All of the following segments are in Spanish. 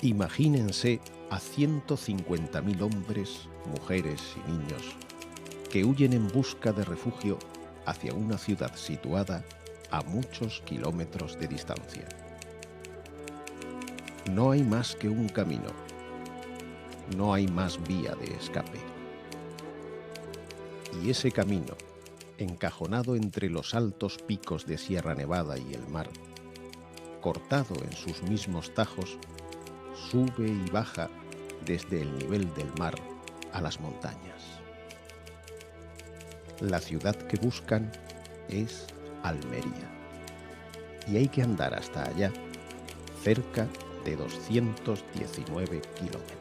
Imagínense a 150.000 hombres, mujeres y niños que huyen en busca de refugio hacia una ciudad situada a muchos kilómetros de distancia. No hay más que un camino, no hay más vía de escape. Y ese camino, encajonado entre los altos picos de Sierra Nevada y el mar, cortado en sus mismos tajos, sube y baja desde el nivel del mar a las montañas. La ciudad que buscan es Almería, y hay que andar hasta allá, cerca de 219 kilómetros.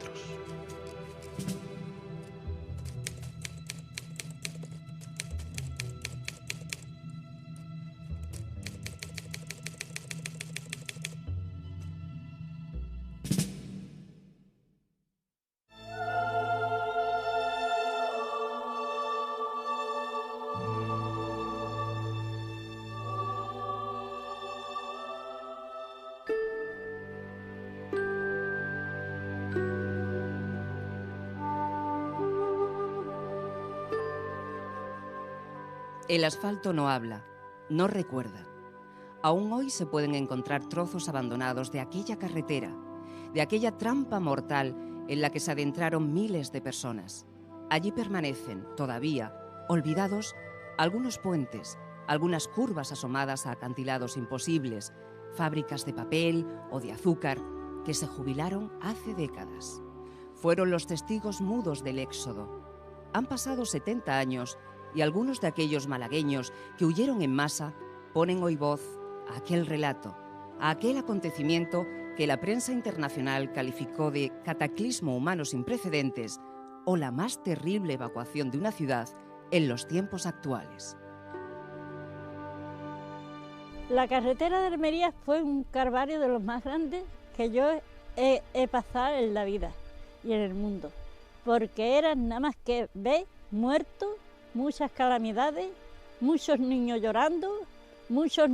El asfalto no habla, no recuerda. Aún hoy se pueden encontrar trozos abandonados de aquella carretera, de aquella trampa mortal en la que se adentraron miles de personas. Allí permanecen, todavía, olvidados, algunos puentes, algunas curvas asomadas a acantilados imposibles, fábricas de papel o de azúcar que se jubilaron hace décadas. Fueron los testigos mudos del éxodo. Han pasado 70 años y algunos de aquellos malagueños que huyeron en masa ponen hoy voz a aquel relato, a aquel acontecimiento que la prensa internacional calificó de cataclismo humano sin precedentes o la más terrible evacuación de una ciudad en los tiempos actuales. La carretera de Almería fue un calvario de los más grandes que yo he pasado en la vida y en el mundo, porque eran nada más que ver muertos, muchas calamidades, muchos niños llorando, muchas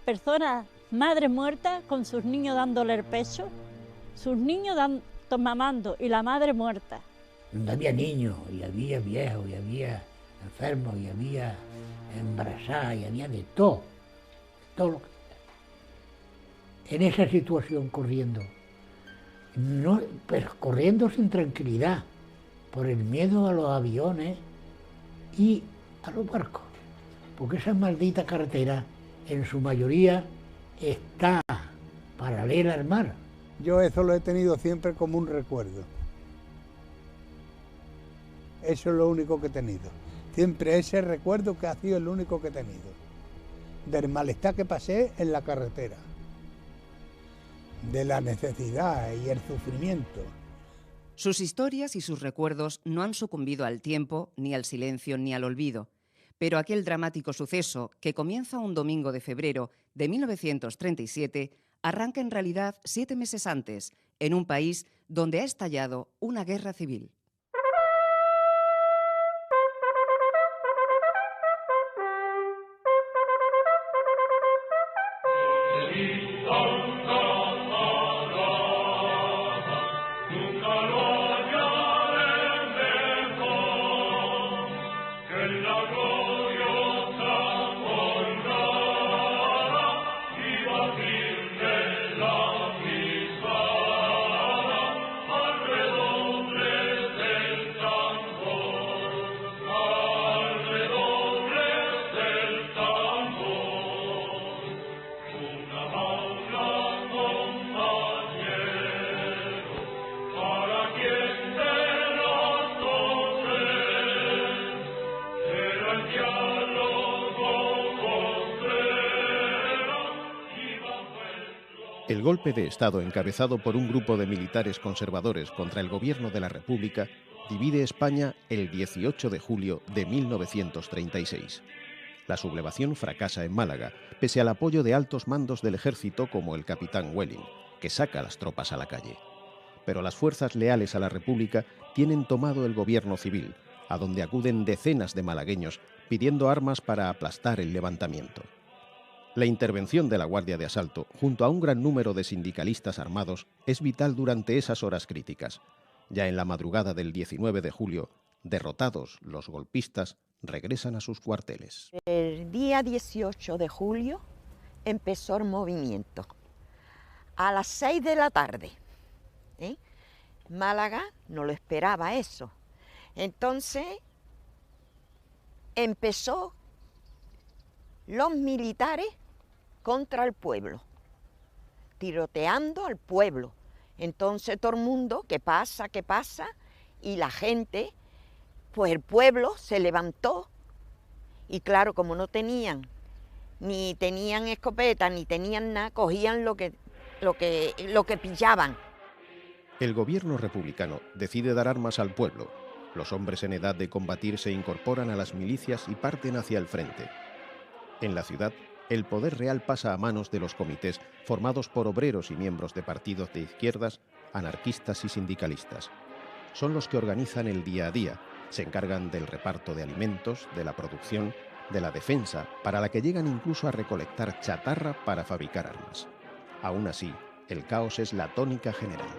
personas, madres muertas con sus niños dándole el pecho, sus niños mamando y la madre muerta. Donde había niños, y había viejos, y había enfermos, y había embarazadas, y había de todo, lo que... En esa situación corriendo, no, pero corriendo sin tranquilidad, por el miedo a los aviones y a los barcos, porque esa maldita carretera en su mayoría está paralela al mar. Yo eso lo he tenido siempre como un recuerdo. Eso es lo único que he tenido. Siempre ese recuerdo que ha sido el único que he tenido. Del malestar que pasé en la carretera. De la necesidad y el sufrimiento. Sus historias y sus recuerdos no han sucumbido al tiempo, ni al silencio, ni al olvido. Pero aquel dramático suceso, que comienza un domingo de febrero de 1937, arranca en realidad 7 meses antes, en un país donde ha estallado una guerra civil. El golpe de Estado encabezado por un grupo de militares conservadores contra el gobierno de la República divide España el 18 de julio de 1936. La sublevación fracasa en Málaga, pese al apoyo de altos mandos del ejército como el capitán Welling, que saca a las tropas a la calle. Pero las fuerzas leales a la República tienen tomado el gobierno civil, a donde acuden decenas de malagueños pidiendo armas para aplastar el levantamiento. La intervención de la Guardia de Asalto, junto a un gran número de sindicalistas armados, es vital durante esas horas críticas. Ya en la madrugada del 19 de julio, derrotados los golpistas, regresan a sus cuarteles. El día 18 de julio empezó el movimiento. A las 6 de la tarde. Málaga no lo esperaba eso. Entonces empezó los militares contra el pueblo, tiroteando al pueblo. Entonces todo el mundo, ¿qué pasa? ¿Qué pasa? Y la gente, pues el pueblo se levantó y claro, como no tenían, ni tenían escopeta, ni tenían nada, cogían lo que pillaban. El gobierno republicano decide dar armas al pueblo. Los hombres en edad de combatir se incorporan a las milicias y parten hacia el frente. En la ciudad, el poder real pasa a manos de los comités formados por obreros y miembros de partidos de izquierdas, anarquistas y sindicalistas. Son los que organizan el día a día, se encargan del reparto de alimentos, de la producción, de la defensa, para la que llegan incluso a recolectar chatarra para fabricar armas. Aún así, el caos es la tónica general.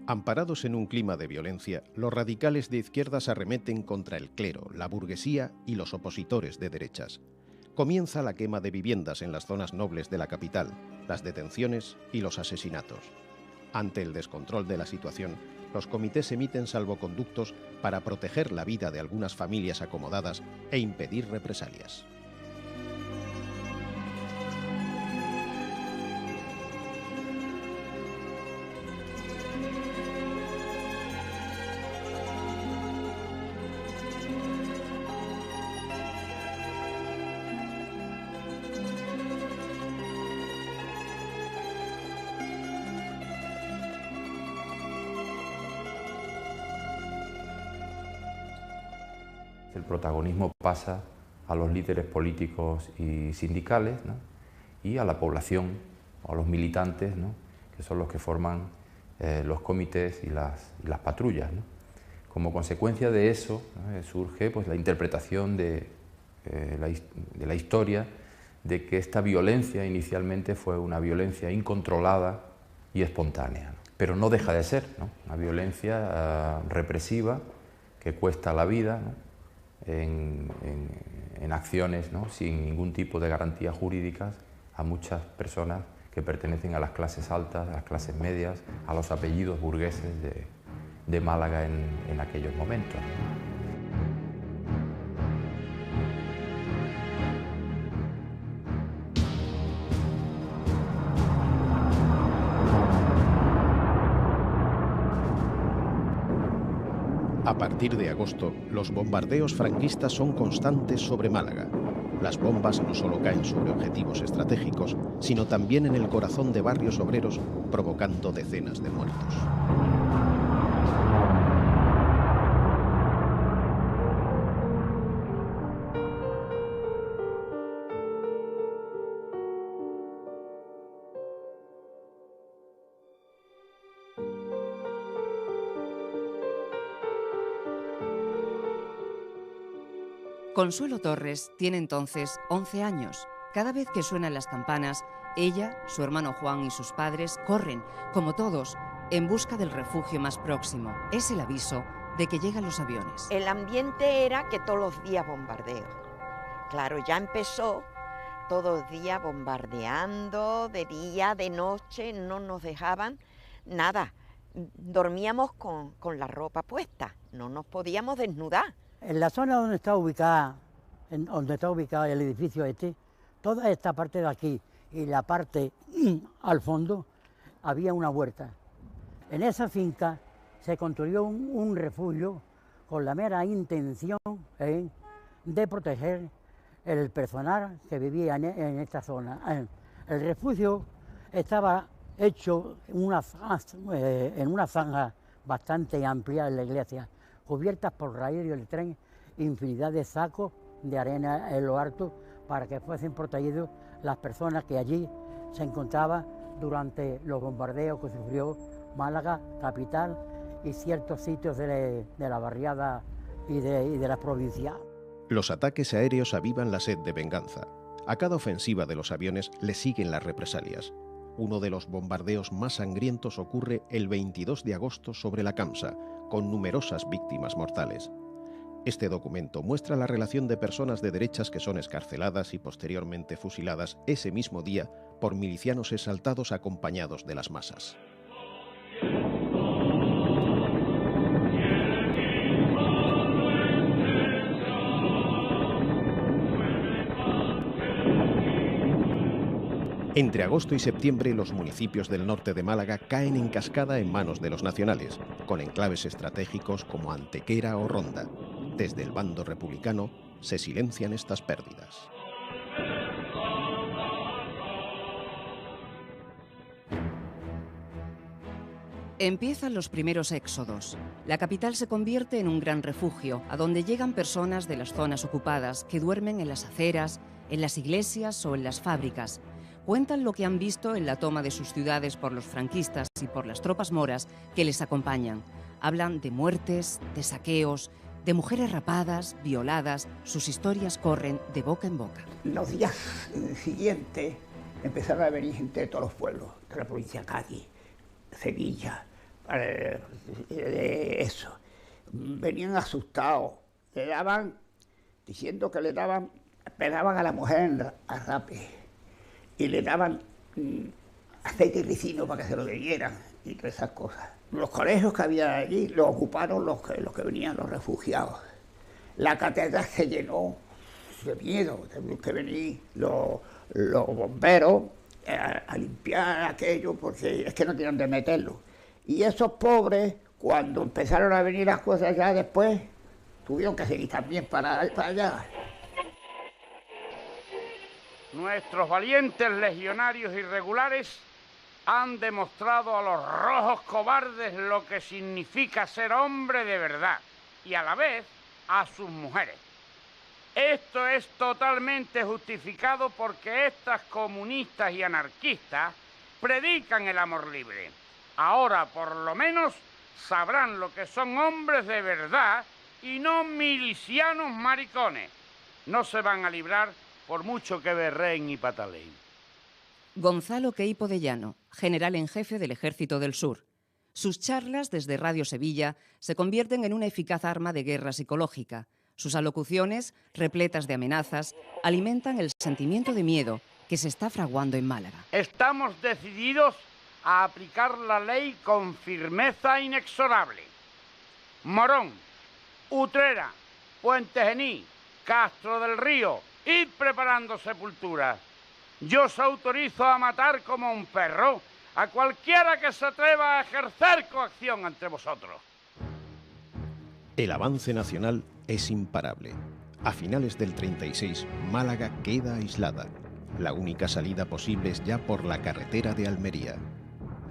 Amparados en un clima de violencia, los radicales de izquierdas arremeten contra el clero, la burguesía y los opositores de derechas. Comienza la quema de viviendas en las zonas nobles de la capital, las detenciones y los asesinatos. Ante el descontrol de la situación, los comités emiten salvoconductos para proteger la vida de algunas familias acomodadas e impedir represalias. El protagonismo pasa a los líderes políticos y sindicales, ¿no? Y a la población, a los militantes, ¿no? Que son los que forman los comités y las patrullas, ¿no? Como consecuencia de eso, ¿no? Surge pues, la interpretación de la historia de que esta violencia inicialmente fue una violencia incontrolada y espontánea, ¿no? Pero no deja de ser, ¿no? Una violencia represiva que cuesta la vida, ¿no? En acciones, ¿no? Sin ningún tipo de garantías jurídicas a muchas personas que pertenecen a las clases altas, a las clases medias, a los apellidos burgueses de Málaga en aquellos momentos, ¿no? A partir de agosto, los bombardeos franquistas son constantes sobre Málaga. Las bombas no solo caen sobre objetivos estratégicos, sino también en el corazón de barrios obreros, provocando decenas de muertos. Consuelo Torres tiene entonces 11 años. Cada vez que suenan las campanas, ella, su hermano Juan y sus padres corren, como todos, en busca del refugio más próximo. Es el aviso de que llegan los aviones. El ambiente era que todos los días bombardeo. Claro, ya empezó todos los días bombardeando, de día, de noche, no nos dejaban nada. Dormíamos con la ropa puesta, no nos podíamos desnudar. En la zona donde está ubicado el edificio este, toda esta parte de aquí y la parte al fondo, había una huerta. En esa finca se construyó un refugio con la mera intención de proteger el personal que vivía en esta zona. El refugio estaba hecho en una zanja bastante amplia en la iglesia, cubiertas por raíles del tren, infinidad de sacos de arena en lo alto para que fuesen protegidos las personas que allí se encontraba durante los bombardeos que sufrió Málaga, capital, y ciertos sitios de la barriada y de la provincia. Los ataques aéreos avivan la sed de venganza. A cada ofensiva de los aviones le siguen las represalias. Uno de los bombardeos más sangrientos ocurre el 22 de agosto sobre la Camsa, con numerosas víctimas mortales. Este documento muestra la relación de personas de derechas que son escarceladas y posteriormente fusiladas ese mismo día por milicianos exaltados acompañados de las masas. Entre agosto y septiembre, los municipios del norte de Málaga caen en cascada en manos de los nacionales, con enclaves estratégicos como Antequera o Ronda. Desde el bando republicano se silencian estas pérdidas. Empiezan los primeros éxodos. La capital se convierte en un gran refugio, a donde llegan personas de las zonas ocupadas que duermen en las aceras, en las iglesias o en las fábricas. Cuentan lo que han visto en la toma de sus ciudades por los franquistas y por las tropas moras que les acompañan. Hablan de muertes, de saqueos, de mujeres rapadas, violadas. Sus historias corren de boca en boca. Los días siguientes empezaron a venir gente de todos los pueblos, de la provincia de Cádiz, Sevilla, eso. Venían asustados, le daban, diciendo que le daban, pegaban a la mujer a rape y le daban aceite y ricino para que se lo dieran y todas esas cosas. Los colegios que había allí los ocuparon los que venían, los refugiados. La catedral se llenó de miedo, de que venían los bomberos a limpiar aquello porque es que no tenían de meterlo. Y esos pobres, cuando empezaron a venir las cosas ya después, tuvieron que seguir también para allá. Nuestros valientes legionarios irregulares han demostrado a los rojos cobardes lo que significa ser hombre de verdad y a la vez a sus mujeres. Esto es totalmente justificado porque estas comunistas y anarquistas predican el amor libre. Ahora, por lo menos, sabrán lo que son hombres de verdad y no milicianos maricones. No se van a librar por mucho que berreen y pataleen. Gonzalo Queipo de Llano, general en jefe del Ejército del Sur. Sus charlas desde Radio Sevilla se convierten en una eficaz arma de guerra psicológica. Sus alocuciones, repletas de amenazas, alimentan el sentimiento de miedo que se está fraguando en Málaga. Estamos decididos a aplicar la ley con firmeza inexorable. Morón, Utrera, Puente Genil, Castro del Río, id preparando sepulturas. Yo os autorizo a matar como un perro a cualquiera que se atreva a ejercer coacción ante vosotros. El avance nacional es imparable. A finales del 36, Málaga queda aislada. La única salida posible es ya por la carretera de Almería.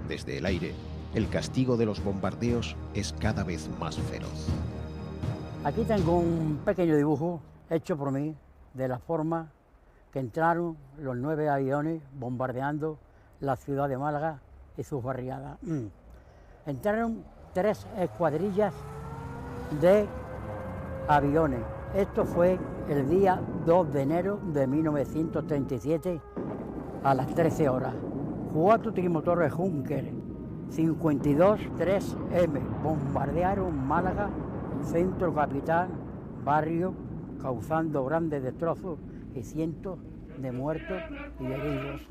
Desde el aire, el castigo de los bombardeos es cada vez más feroz. Aquí tengo un pequeño dibujo hecho por mí de la forma que entraron los 9 aviones bombardeando la ciudad de Málaga y sus barriadas. Entraron 3 escuadrillas de aviones. Esto fue el día 2 de enero de 1937 a las 13 horas. 4 trimotores Junker, 52 3M, bombardearon Málaga, centro capital, barrio, causando grandes destrozos y cientos de muertos y heridos.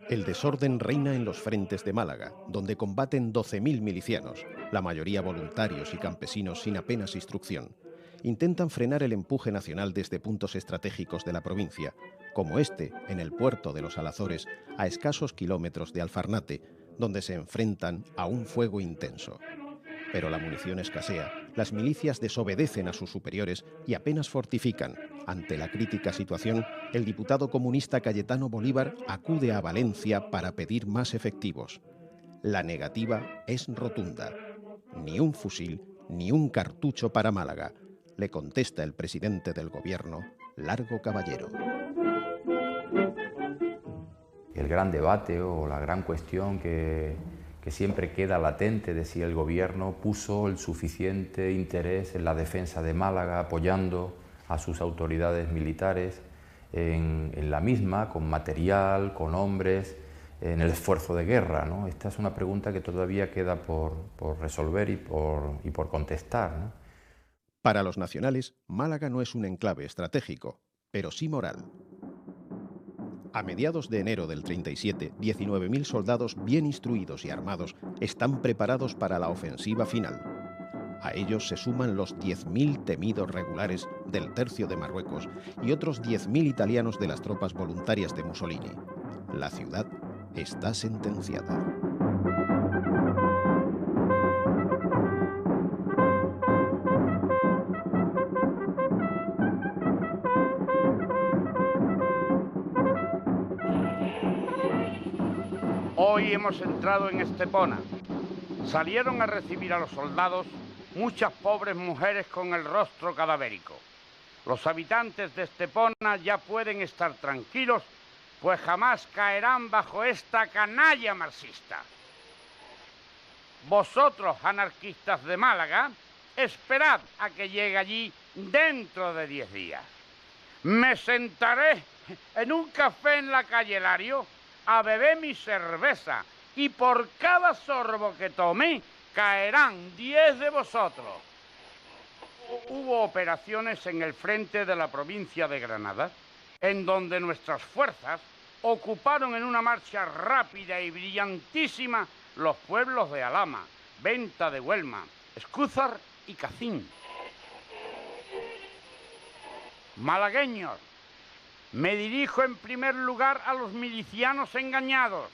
El desorden reina en los frentes de Málaga, donde combaten 12.000 milicianos, la mayoría voluntarios y campesinos sin apenas instrucción. Intentan frenar el empuje nacional desde puntos estratégicos de la provincia, como este, en el puerto de los Alazores, a escasos kilómetros de Alfarnate, donde se enfrentan a un fuego intenso. Pero la munición escasea, las milicias desobedecen a sus superiores y apenas fortifican. Ante la crítica situación, el diputado comunista Cayetano Bolívar acude a Valencia para pedir más efectivos. La negativa es rotunda. Ni un fusil, ni un cartucho para Málaga, le contesta el presidente del gobierno, Largo Caballero. el gran debate o la gran cuestión que siempre queda latente de si el gobierno puso el suficiente interés en la defensa de Málaga, apoyando a sus autoridades militares en la misma, con material, con hombres, en el esfuerzo de guerra, ¿no? Esta es una pregunta que todavía queda por resolver y por contestar, ¿no? Para los nacionales, Málaga no es un enclave estratégico, pero sí moral. A mediados de enero del 37, 19.000 soldados bien instruidos y armados están preparados para la ofensiva final. A ellos se suman los 10.000 temidos regulares del Tercio de Marruecos y otros 10.000 italianos de las tropas voluntarias de Mussolini. La ciudad está sentenciada. Hoy hemos entrado en Estepona. Salieron a recibir a los soldados muchas pobres mujeres con el rostro cadavérico. Los habitantes de Estepona ya pueden estar tranquilos, pues jamás caerán bajo esta canalla marxista. Vosotros, anarquistas de Málaga, esperad a que llegue allí dentro de 10 días. Me sentaré en un café en la calle Lario a beber mi cerveza y por cada sorbo que tome caerán 10 de vosotros. Hubo operaciones en el frente de la provincia de Granada, en donde nuestras fuerzas ocuparon en una marcha rápida y brillantísima los pueblos de Alhama, Venta de Huelma, Escúzar y Cacín. Malagueños, me dirijo en primer lugar a los milicianos engañados.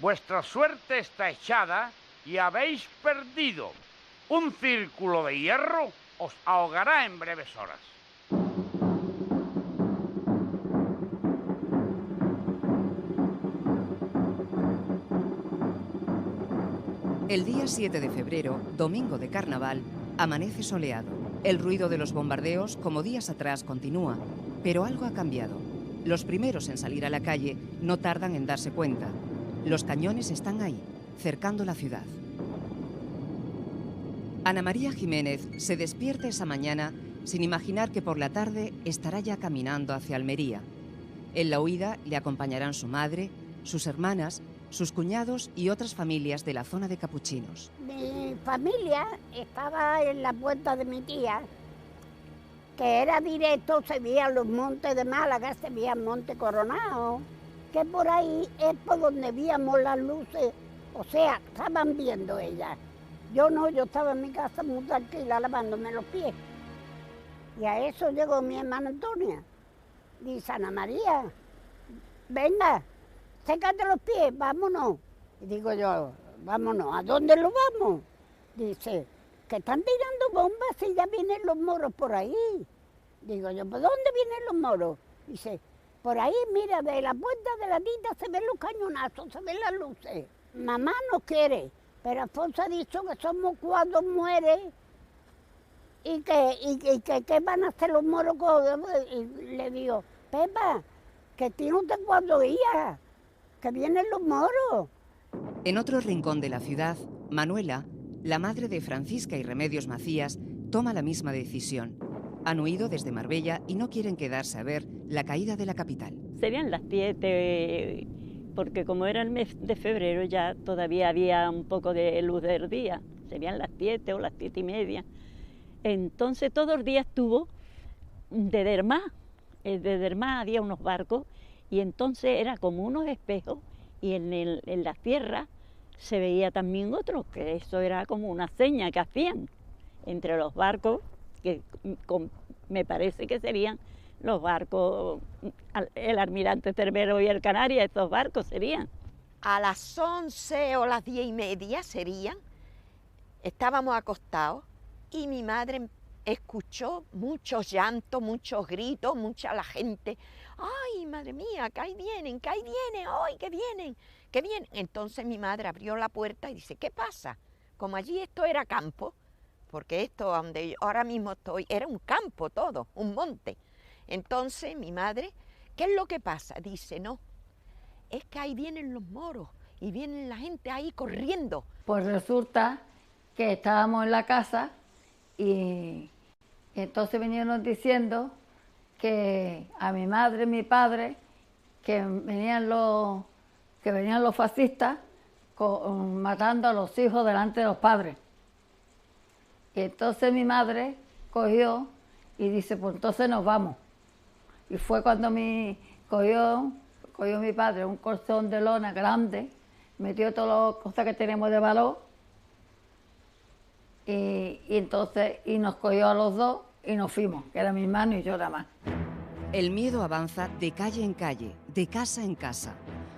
Vuestra suerte está echada y habéis perdido. Un círculo de hierro os ahogará en breves horas. El día 7 de febrero, domingo de carnaval, amanece soleado. El ruido de los bombardeos, como días atrás, continúa, pero algo ha cambiado. Los primeros en salir a la calle no tardan en darse cuenta. Los cañones están ahí, cercando la ciudad. Ana María Jiménez se despierta esa mañana sin imaginar que por la tarde estará ya caminando hacia Almería. En la huida le acompañarán su madre, sus hermanas, sus cuñados y otras familias de la zona de Capuchinos. Mi familia estaba en la puerta de mi tía, que era directo, se veían los montes de Málaga, se veía el Monte Coronado, que por ahí es por donde veíamos las luces, o sea, estaban viendo ellas. Yo no, yo estaba en mi casa muy tranquila lavándome los pies. Y a eso llegó mi hermana Antonia. Dice, Ana María, venga, sécate los pies, vámonos. Y digo yo, vámonos, ¿a dónde lo vamos? Dice, que están tirando bombas y ya vienen los moros por ahí. Digo yo, ¿por dónde vienen los moros? Dice, por ahí, mira, de la puerta de la tita se ven los cañonazos, se ven las luces. Mamá no quiere, pero Alfonso ha dicho que somos 4 mujeres y que van a hacer los moros. Y le digo, Pepa, que tiene usted 4 días, que vienen los moros. En otro rincón de la ciudad, Manuela, la madre de Francisca y Remedios Macías, toma la misma decisión. Han huido desde Marbella y no quieren quedarse a ver la caída de la capital. Serían las 7, porque como era el mes de febrero ya todavía había un poco de luz del día. Serían las 7 o las 7:30. Entonces todos los días estuvo de Dermá. De Dermá había unos barcos y entonces era como unos espejos y en la tierra se veía también otro, que eso era como una seña que hacían entre los barcos, que me parece que serían los barcos, el Almirante Cervero y el Canaria, estos barcos serían. A las 11 o las 10:30 serían, estábamos acostados y mi madre escuchó muchos llantos, muchos gritos, mucha la gente. ¡Ay, madre mía, que ahí vienen, ¡ay, que vienen, que vienen! Entonces mi madre abrió la puerta y dice, ¿qué pasa? Como allí esto era campo, porque esto donde ahora mismo estoy era un campo todo, un monte. Entonces mi madre, ¿qué es lo que pasa? Dice, no, es que ahí vienen los moros y vienen la gente ahí corriendo. Pues resulta que estábamos en la casa y entonces vinieron diciendo que a mi madre y mi padre que venían los fascistas matando a los hijos delante de los padres. Y entonces mi madre cogió y dice, pues entonces nos vamos. Y fue cuando cogió mi padre un colchón de lona grande, metió todas las cosas que tenemos de valor y nos cogió a los dos y nos fuimos, que era mi hermano y yo nada más. El miedo avanza de calle en calle, de casa en casa.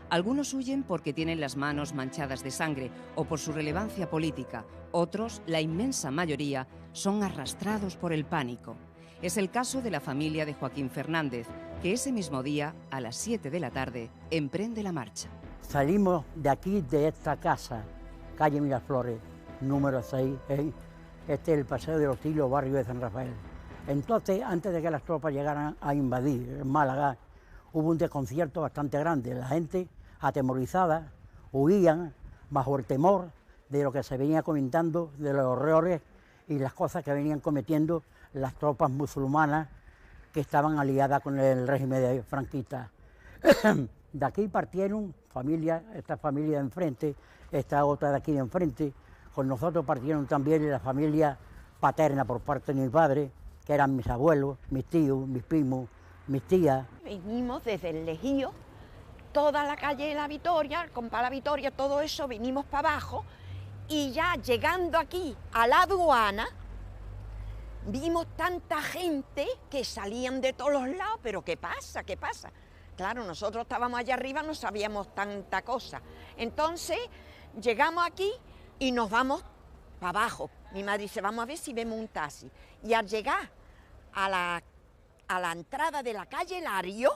Algunos huyen porque tienen las manos manchadas de sangre o por su relevancia política. Otros, la inmensa mayoría, son arrastrados por el pánico. Es el caso de la familia de Joaquín Fernández, que ese mismo día, a las 7 de la tarde, emprende la marcha. Salimos de aquí, de esta casa, calle Miraflores, número 6, este es el Paseo de los Tilos, barrio de San Rafael. Entonces, antes de que las tropas llegaran a invadir Málaga, hubo un desconcierto bastante grande. La gente, atemorizada, huían bajo el temor de lo que se venía comentando, de los horrores y las cosas que venían cometiendo las tropas musulmanas que estaban aliadas con el régimen franquista. De aquí partieron familias, esta familia de enfrente, esta otra de aquí de enfrente. Con nosotros partieron también la familia paterna por parte de mi padre, que eran mis abuelos, mis tíos, mis primos, mis tías. Venimos desde el Lejío, toda la calle de la Vitoria, el compás La Vitoria, todo eso, venimos para abajo y ya llegando aquí a la aduana, vimos tanta gente que salían de todos los lados, pero ¿qué pasa? ¿Qué pasa? Claro, nosotros estábamos allá arriba, no sabíamos tanta cosa. Entonces llegamos aquí y nos vamos para abajo. Mi madre dice, vamos a ver si vemos un taxi. Y al llegar a la entrada de la calle Lario,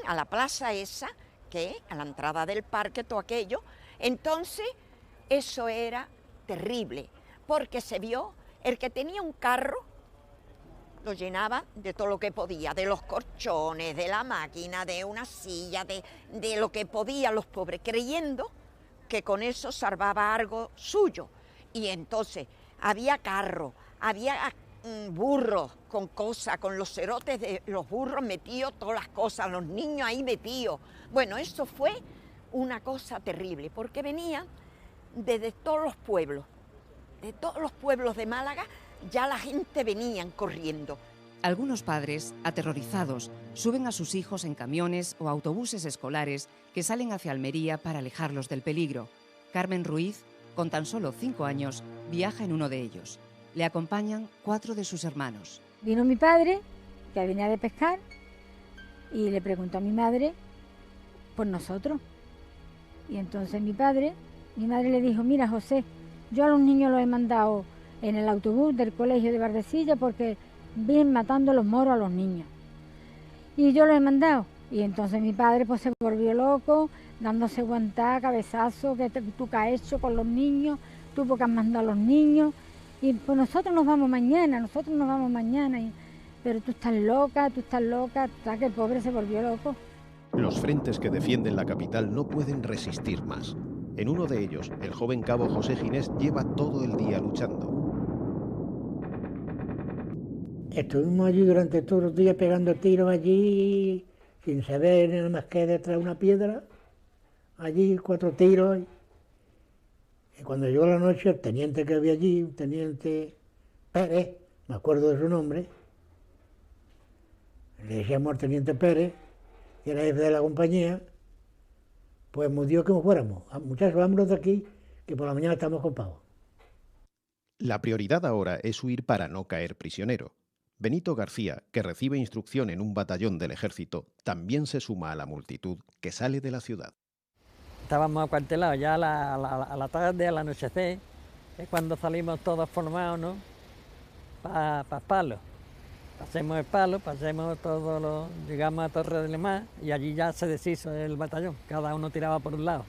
a la plaza esa, que a la entrada del parque, todo aquello, entonces eso era terrible, porque se vio el que tenía un carro, lo llenaba de todo lo que podía, de los colchones, de la máquina, de una silla, de lo que podía los pobres, creyendo que con eso salvaba algo suyo. Y entonces había carro, había burros con cosas, con los cerotes de los burros metidos, todas las cosas, los niños ahí metidos. Bueno, eso fue una cosa terrible, porque venían desde todos los pueblos de Málaga, ya la gente venían corriendo. Algunos padres, aterrorizados, suben a sus hijos en camiones o autobuses escolares que salen hacia Almería para alejarlos del peligro. Carmen Ruiz, con tan solo 5 años, viaja en uno de ellos. Le acompañan 4 de sus hermanos. Vino mi padre, que venía de pescar, y le preguntó a mi madre por nosotros. Y entonces mi madre le dijo, mira José, yo a los niños los he mandado en el autobús del colegio de Bardesilla porque vienen matando los moros a los niños. Y yo los he mandado. Y entonces mi padre pues se volvió loco, dándose guantá, cabezazo, que tú qué has hecho con los niños, tú porque has mandado a los niños. Y pues nosotros nos vamos mañana, pero tú estás loca, hasta que el pobre se volvió loco. Los frentes que defienden la capital no pueden resistir más. En uno de ellos, el joven cabo José Ginés lleva todo el día luchando. Estuvimos allí durante todos los días pegando tiros allí, sin saber nada más que detrás de una piedra. Allí 4 tiros. Y cuando llegó la noche, el teniente que había allí, un teniente Pérez, me acuerdo de su nombre, le decíamos al teniente Pérez, que era jefe de la compañía, pues nos dio que nos fuéramos. Muchachos, vámonos de aquí, que por la mañana estamos ocupados. La prioridad ahora es huir para no caer prisionero. Benito García, que recibe instrucción en un batallón del ejército, también se suma a la multitud que sale de la ciudad. Estábamos acuartelados ya a la tarde, al anochecer, es cuando salimos todos formados, ¿no? Para Palo. Pasemos el Palo, llegamos a Torre del Mar y allí ya se deshizo el batallón, cada uno tiraba por un lado.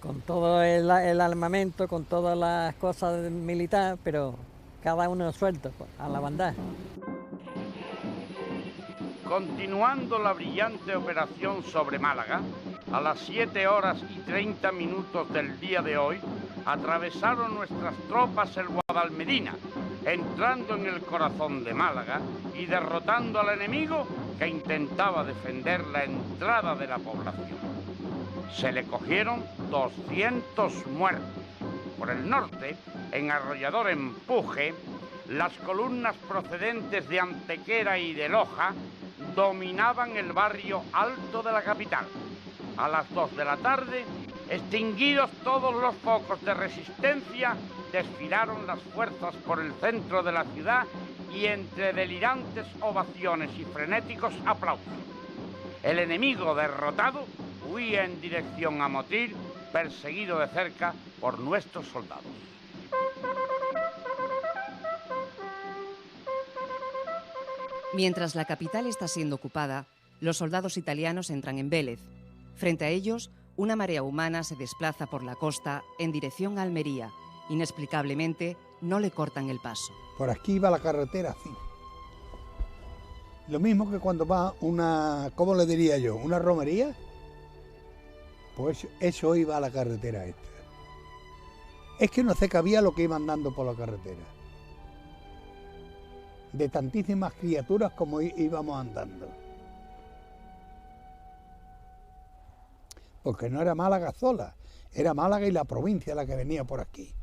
Con todo el armamento, con todas las cosas militar, pero cada uno suelto a la bandada. Continuando la brillante operación sobre Málaga, a las 7:30 del día de hoy, atravesaron nuestras tropas el Guadalmedina, entrando en el corazón de Málaga y derrotando al enemigo que intentaba defender la entrada de la población. Se le cogieron 200 muertos. Por el norte, en arrollador empuje, las columnas procedentes de Antequera y de Loja dominaban el barrio alto de la capital. A las 2 de la tarde, extinguidos todos los focos de resistencia, desfilaron las fuerzas por el centro de la ciudad y entre delirantes ovaciones y frenéticos aplausos. El enemigo derrotado huía en dirección a Motril, perseguido de cerca por nuestros soldados. Mientras la capital está siendo ocupada, los soldados italianos entran en Vélez. Frente a ellos, una marea humana se desplaza por la costa en dirección a Almería. Inexplicablemente, no le cortan el paso. Por aquí iba la carretera así. Lo mismo que cuando va una, ¿cómo le diría yo? ¿Una romería? Pues eso iba a la carretera esta. Es que no se cabía lo que iban dando por la carretera. De tantísimas criaturas como íbamos andando. Porque no era Málaga sola, era Málaga y la provincia la que venía por aquí.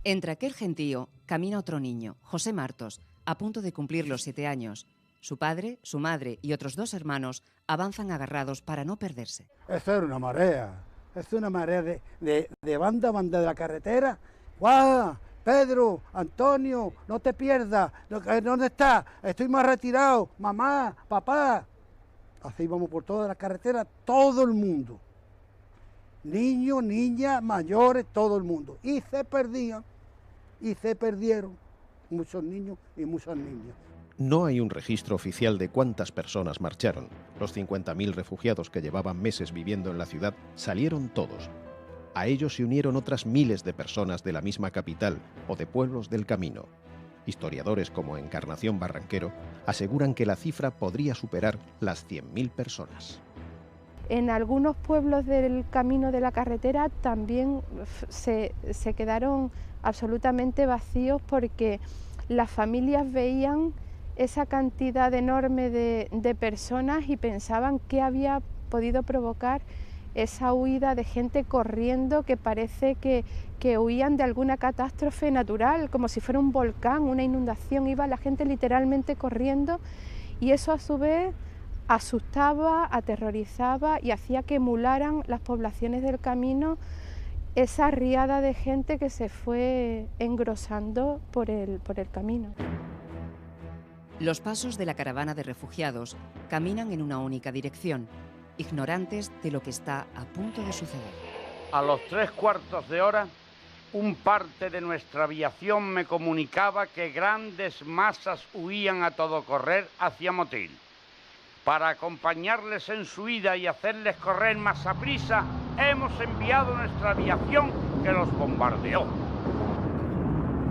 Entre aquel gentío camina otro niño, José Martos, a punto de cumplir los 7 años. Su padre, su madre y otros 2 hermanos avanzan agarrados para no perderse. Eso era una marea de banda a banda de la carretera. ¡Guau! Pedro, Antonio, no te pierdas. ¿Dónde estás? Estoy más retirado. Mamá, papá. Así íbamos por toda la carretera, todo el mundo. Niños, niñas, mayores, todo el mundo. Y se perdían, y se perdieron muchos niños y muchas niñas. No hay un registro oficial de cuántas personas marcharon. Los 50.000 refugiados que llevaban meses viviendo en la ciudad salieron todos. A ellos se unieron otras miles de personas de la misma capital o de pueblos del camino. Historiadores como Encarnación Barranquero aseguran que la cifra podría superar las 100.000 personas. En algunos pueblos del camino de la carretera también se quedaron absolutamente vacíos porque las familias veían esa cantidad enorme de personas y pensaban qué había podido provocar esa huida de gente corriendo que parece que huían de alguna catástrofe natural, como si fuera un volcán, una inundación. Iba la gente literalmente corriendo y eso a su vez asustaba, aterrorizaba y hacía que emularan las poblaciones del camino esa riada de gente que se fue engrosando por el camino. Los pasos de la caravana de refugiados caminan en una única dirección, ignorantes de lo que está a punto de suceder. A los 3/4 un parte de nuestra aviación me comunicaba que grandes masas huían a todo correr hacia Motril. Para acompañarles en su huida y hacerles correr más a prisa, hemos enviado nuestra aviación que los bombardeó.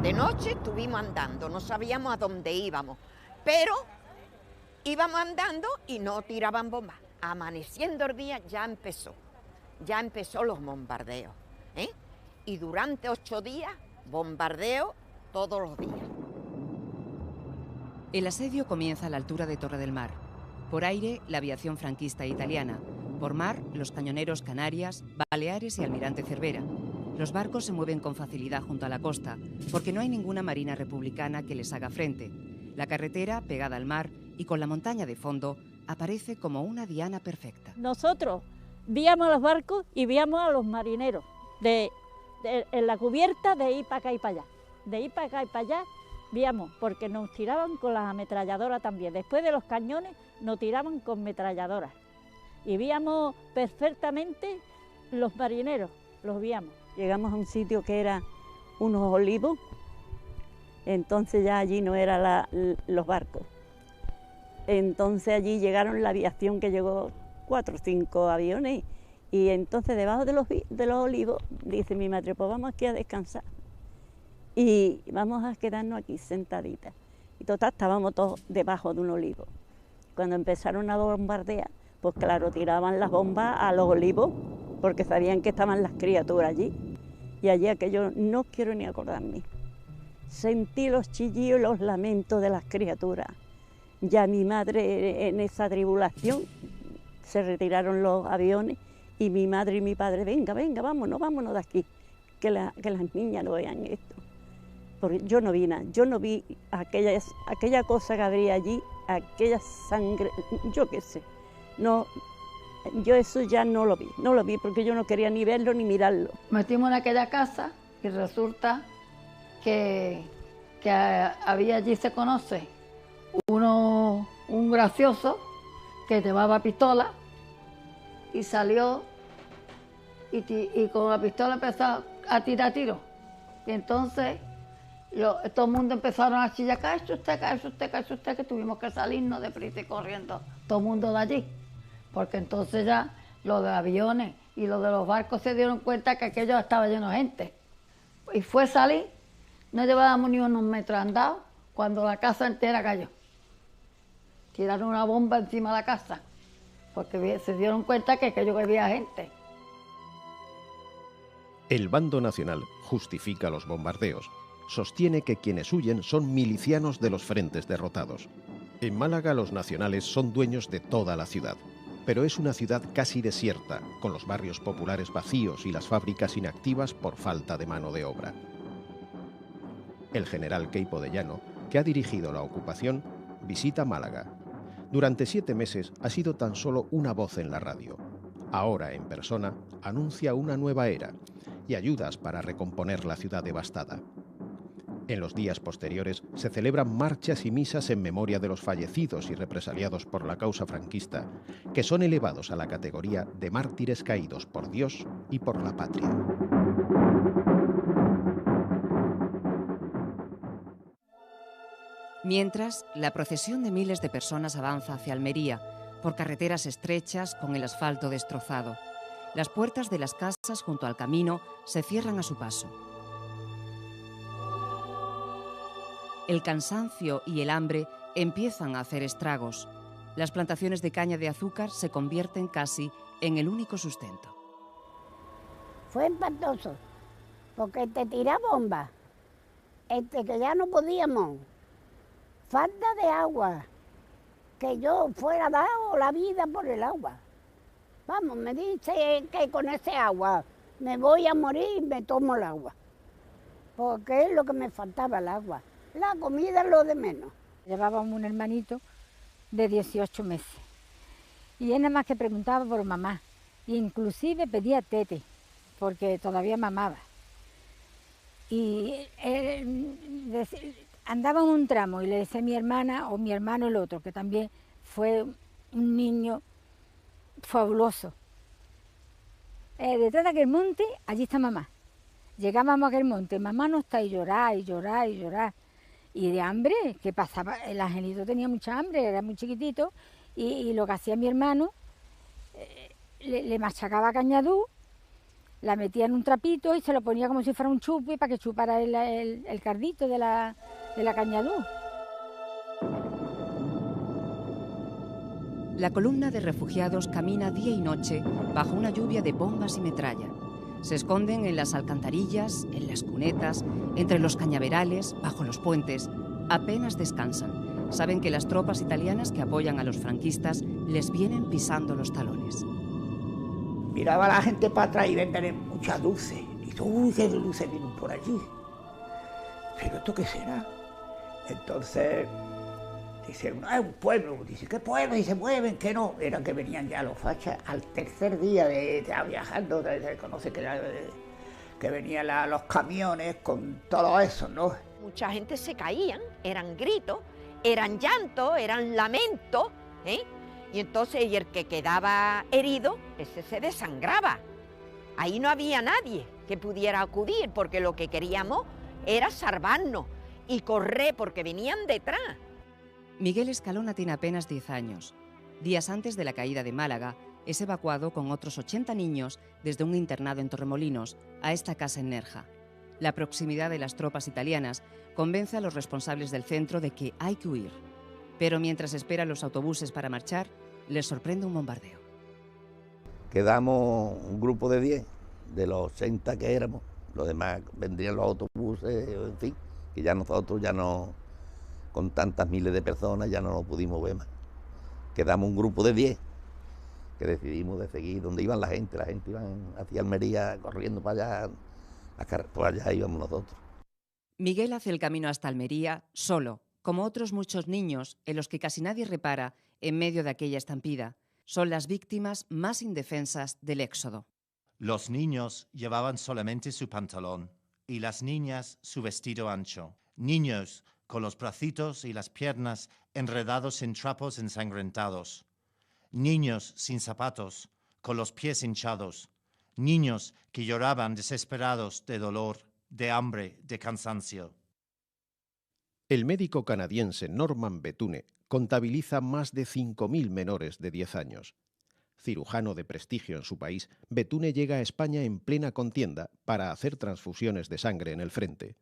De noche estuvimos andando, no sabíamos a dónde íbamos, pero íbamos andando y no tiraban bombas. Amaneciendo el día ya empezó los bombardeos, y durante 8 días bombardeo todos los días. El asedio comienza a la altura de Torre del Mar. Por aire, la aviación franquista e italiana. Por mar, los cañoneros Canarias, Baleares y Almirante Cervera. Los barcos se mueven con facilidad junto a la costa, porque no hay ninguna marina republicana que les haga frente. La carretera, pegada al mar y con la montaña de fondo, aparece como una diana perfecta. Nosotros víamos a los barcos y víamos a los marineros en la cubierta de ir para acá y para allá. De ir para acá y para allá víamos, porque nos tiraban con las ametralladoras también. Después de los cañones nos tiraban con ametralladoras. Y víamos perfectamente los marineros, los víamos. Llegamos a un sitio que era unos olivos, entonces ya allí no eran los barcos. Entonces allí llegaron la aviación, que llegó 4 o 5 aviones, y entonces debajo de los olivos dice mi madre, pues vamos aquí a descansar y vamos a quedarnos aquí sentaditas. Y total, estábamos todos debajo de un olivo. cuando empezaron a bombardear, pues claro, tiraban las bombas a los olivos, porque sabían que estaban las criaturas allí. Y allí aquello no quiero ni acordarme. Sentí los chillidos y los lamentos de las criaturas. Ya mi madre en esa tribulación, se retiraron los aviones y mi madre y mi padre, venga, venga, vámonos de aquí, que las niñas no vean esto. Porque yo no vi nada, yo no vi aquella cosa que habría allí, aquella sangre, yo qué sé. No, yo eso ya no lo vi porque yo no quería ni verlo ni mirarlo. Metimos en aquella casa y resulta que había allí, se conoce, un gracioso que llevaba pistola y salió y con la pistola empezó a tirar tiros. Y entonces todo el mundo empezaron a chillar, cállese usted, que tuvimos que salirnos deprisa y corriendo, todo el mundo de allí. Porque entonces ya los de aviones y los de los barcos se dieron cuenta que aquello estaba lleno de gente. Y fue salir, no llevábamos ni unos metros andados cuando la casa entera cayó. Tiraron una bomba encima de la casa, porque se dieron cuenta que aquello había gente. El bando nacional justifica los bombardeos. Sostiene que quienes huyen son milicianos de los frentes derrotados. En Málaga los nacionales son dueños de toda la ciudad, pero es una ciudad casi desierta, con los barrios populares vacíos y las fábricas inactivas por falta de mano de obra. El general Queipo de Llano, que ha dirigido la ocupación, visita Málaga. Durante 7 meses ha sido tan solo una voz en la radio. Ahora, en persona, anuncia una nueva era y ayudas para recomponer la ciudad devastada. En los días posteriores se celebran marchas y misas en memoria de los fallecidos y represaliados por la causa franquista, que son elevados a la categoría de mártires caídos por Dios y por la patria. Mientras, la procesión de miles de personas avanza hacia Almería, por carreteras estrechas con el asfalto destrozado. Las puertas de las casas junto al camino se cierran a su paso. El cansancio y el hambre empiezan a hacer estragos. Las plantaciones de caña de azúcar se convierten casi en el único sustento. Fue espantoso, porque te tira bomba, que ya no podíamos. Falta de agua, que yo fuera dado la vida por el agua. Vamos, me dice que con ese agua me voy a morir y me tomo el agua, porque es lo que me faltaba, el agua. La comida es lo de menos. Llevábamos un hermanito de 18 meses y él nada más que preguntaba por mamá, e inclusive pedía tete, porque todavía mamaba. Y él andaba en un tramo y le decía a mi hermana o mi hermano el otro, que también fue un niño fabuloso. Detrás de aquel monte, allí está mamá. Llegábamos a aquel monte, mamá no está, y llorar, y llorar, y llorar. Y de hambre, ¿qué pasaba? El angelito tenía mucha hambre, era muy chiquitito, y lo que hacía mi hermano, le machacaba cañadú, la metía en un trapito y se lo ponía como si fuera un chupi para que chupara el cardito de la cañadú. La columna de refugiados camina día y noche bajo una lluvia de bombas y metralla. Se esconden en las alcantarillas, en las cunetas, entre los cañaverales, bajo los puentes. Apenas descansan. Saben que las tropas italianas que apoyan a los franquistas les vienen pisando los talones. Miraba a la gente para atrás y ven muchas luces. Y uy, qué luces vienen por allí. ¿Pero esto qué será? Entonces dice, no, es un pueblo. Dice, ¿qué pueblo? Y se mueven, que no. Era que venían ya los fachas al tercer día de viajando. Se conoce que venían los camiones con todo eso, ¿no? Mucha gente se caían, eran gritos, eran llantos, eran lamentos, ¿eh? Y entonces el que quedaba herido, ese se desangraba. Ahí no había nadie que pudiera acudir, porque lo que queríamos era salvarnos y correr, porque venían detrás. Miguel Escalona tiene apenas 10 años. Días antes de la caída de Málaga, es evacuado con otros 80 niños desde un internado en Torremolinos a esta casa en Nerja. La proximidad de las tropas italianas convence a los responsables del centro de que hay que huir. Pero mientras esperan los autobuses para marchar, les sorprende un bombardeo. Quedamos un grupo de 10, de los 80 que éramos, los demás vendrían los autobuses, en fin, que ya nosotros ya no, con tantas miles de personas, ya no nos pudimos ver más. Quedamos un grupo de 10 que decidimos de seguir donde iban la gente iban hacia Almería corriendo para allá, por allá íbamos nosotros. Miguel hace el camino hasta Almería solo, como otros muchos niños en los que casi nadie repara en medio de aquella estampida. Son las víctimas más indefensas del éxodo. Los niños llevaban solamente su pantalón y las niñas su vestido ancho. Niños con los bracitos y las piernas enredados en trapos ensangrentados. Niños sin zapatos, con los pies hinchados. Niños que lloraban desesperados de dolor, de hambre, de cansancio. El médico canadiense Norman Bethune contabiliza más de 5.000 menores de 10 años. Cirujano de prestigio en su país, Bethune llega a España en plena contienda para hacer transfusiones de sangre en el frente.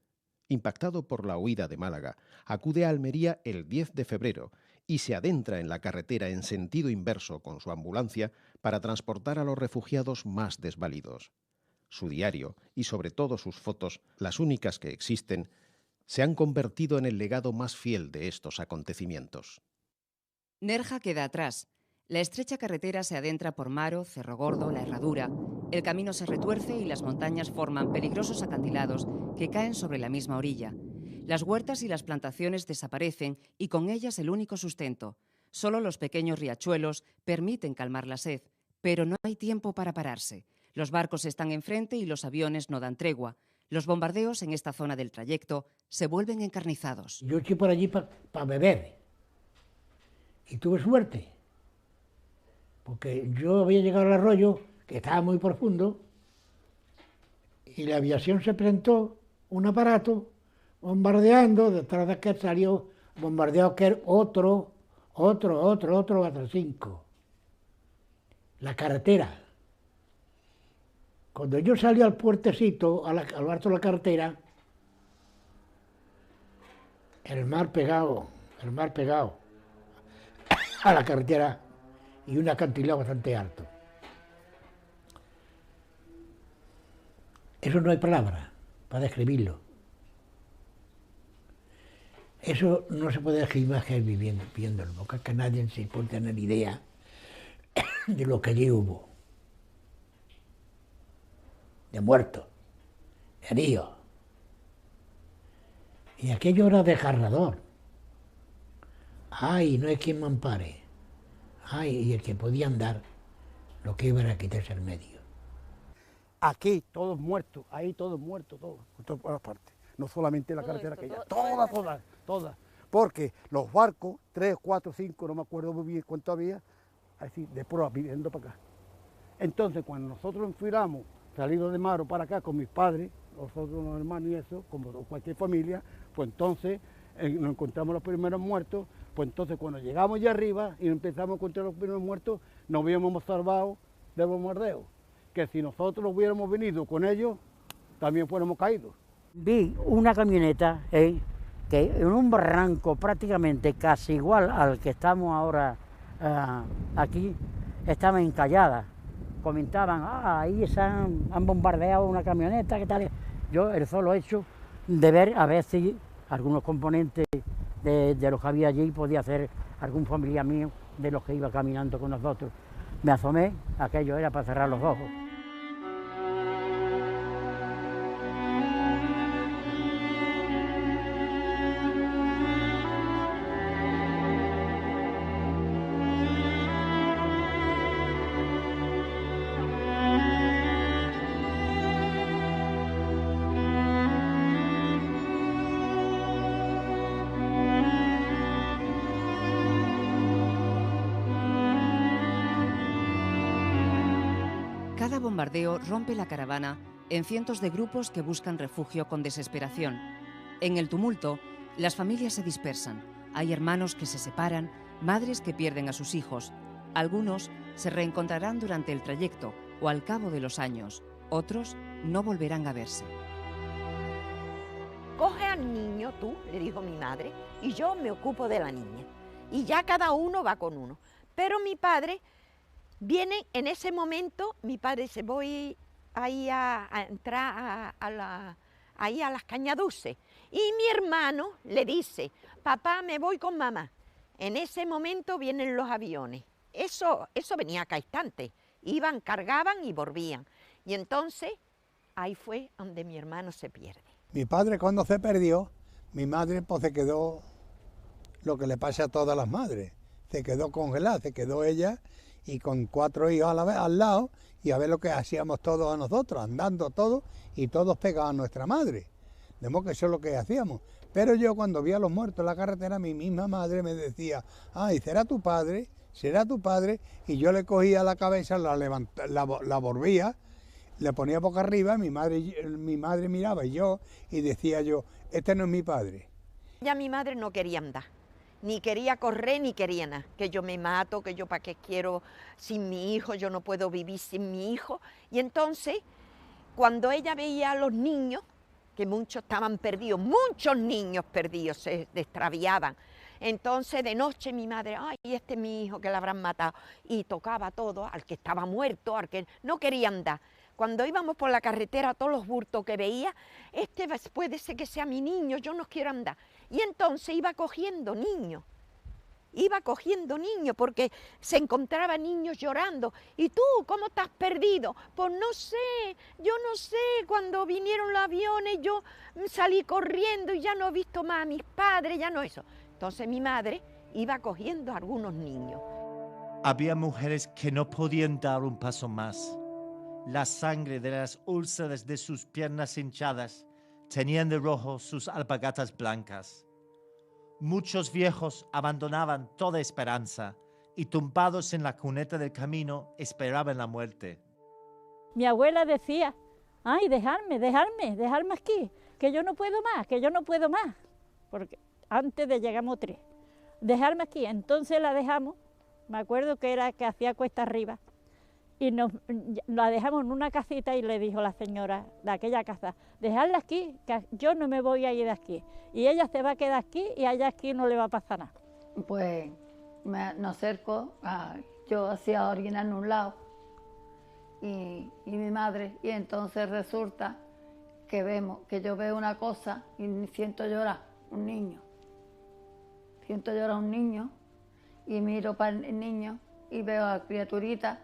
Impactado por la huida de Málaga, acude a Almería el 10 de febrero y se adentra en la carretera en sentido inverso con su ambulancia para transportar a los refugiados más desvalidos. Su diario y sobre todo sus fotos, las únicas que existen, se han convertido en el legado más fiel de estos acontecimientos. Nerja queda atrás. La estrecha carretera se adentra por Maro, Cerro Gordo, La Herradura. El camino se retuerce y las montañas forman peligrosos acantilados que caen sobre la misma orilla. Las huertas y las plantaciones desaparecen y con ellas el único sustento. Solo los pequeños riachuelos permiten calmar la sed, pero no hay tiempo para pararse. Los barcos están enfrente y los aviones no dan tregua. Los bombardeos en esta zona del trayecto se vuelven encarnizados. Yo eché por allí para beber y tuve suerte, porque yo había llegado al arroyo, que estaba muy profundo, y la aviación se presentó un aparato bombardeando, detrás de que salió bombardeado que era otro A35. La carretera. Cuando yo salí al puertecito, al alto de la carretera, el mar pegado a la carretera y un acantilado bastante alto. Eso no hay palabra para describirlo. Eso no se puede describir más que viéndolo, porque es que nadie se puede tener idea de lo que allí hubo. De muertos, heridos. Y aquello era desgarrador. Ay, no hay quien me ampare. Ay, y el que podía andar, lo que iba era a quitarse el medio. Aquí todos muertos, ahí todos muertos, todos, por todas partes. No solamente la carretera aquella, todas. Porque los barcos, 3, 4, 5, no me acuerdo muy bien cuánto había, así de proa, viniendo para acá. Entonces, cuando nosotros enfilamos, salido de Maro para acá con mis padres, nosotros los hermanos y eso, como cualquier familia, pues entonces nos encontramos los primeros muertos, pues entonces cuando llegamos ya arriba y empezamos a encontrar los primeros muertos, nos habíamos salvado del bombardeo, que si nosotros hubiéramos venido con ellos, también fuéramos caídos. Vi una camioneta que en un barranco prácticamente casi igual al que estamos ahora aquí, estaba encallada. Comentaban, ahí han bombardeado una camioneta, ¿qué tal? Yo el solo hecho de ver a ver si algunos componentes de los que había allí podía ser algún familiar mío de los que iba caminando con nosotros. Me asomé, aquello era para cerrar los ojos. Cada bombardeo rompe la caravana en cientos de grupos que buscan refugio con desesperación. En el tumulto, las familias se dispersan. Hay hermanos que se separan, madres que pierden a sus hijos. Algunos se reencontrarán durante el trayecto o al cabo de los años. Otros no volverán a verse. Coge al niño tú, le dijo mi madre, y yo me ocupo de la niña. y ya cada uno va con uno. Pero mi padre viene en ese momento, mi padre dice, voy ahí a entrar ahí a las Cañaduces. Y mi hermano le dice, papá, me voy con mamá. En ese momento vienen los aviones. Eso venía a cada instante. Iban, cargaban y volvían. Y entonces, ahí fue donde mi hermano se pierde. Mi padre cuando se perdió, mi madre pues se quedó lo que le pasa a todas las madres. Se quedó congelada, se quedó ella y con 4 hijos a la vez al lado, y a ver lo que hacíamos todos a nosotros, andando todos y todos pegados a nuestra madre. De modo que eso es lo que hacíamos. Pero yo cuando vi a los muertos en la carretera, mi misma madre me decía, ay, será tu padre, y yo le cogía la cabeza, la volvía, le ponía boca arriba, mi madre miraba y decía yo, este no es mi padre. Ya mi madre no quería andar, ni quería correr, ni quería nada, que yo me mato, que yo para qué quiero sin mi hijo, yo no puedo vivir sin mi hijo. Y entonces, cuando ella veía a los niños, que muchos estaban perdidos, muchos niños perdidos, se extraviaban. Entonces de noche mi madre, ay, este es mi hijo que la habrán matado, y tocaba todo, al que estaba muerto, al que no quería andar. Cuando íbamos por la carretera, todos los bultos que veía, este puede ser que sea mi niño, yo no quiero andar. Y entonces iba cogiendo niños, porque se encontraban niños llorando. ¿Y tú cómo estás perdido? Pues no sé, yo no sé, cuando vinieron los aviones yo salí corriendo y ya no he visto más a mis padres, ya no eso. Entonces mi madre iba cogiendo a algunos niños. Había mujeres que no podían dar un paso más. La sangre de las úlceras de sus piernas hinchadas tenían de rojo sus alpargatas blancas. Muchos viejos abandonaban toda esperanza y tumbados en la cuneta del camino esperaban la muerte. Mi abuela decía, ay, dejarme aquí, que yo no puedo más, porque antes de llegamos 3, dejarme aquí. Entonces la dejamos, me acuerdo que era que hacía cuesta arriba, y la dejamos en una casita y le dijo la señora de aquella casa, dejadla aquí, que yo no me voy a ir de aquí. Y ella se va a quedar aquí y allá aquí no le va a pasar nada. Pues nos acerco, yo hacía orinar en un lado y mi madre, y entonces resulta que yo veo una cosa y siento llorar un niño. Siento llorar un niño y miro para el niño y veo a la criaturita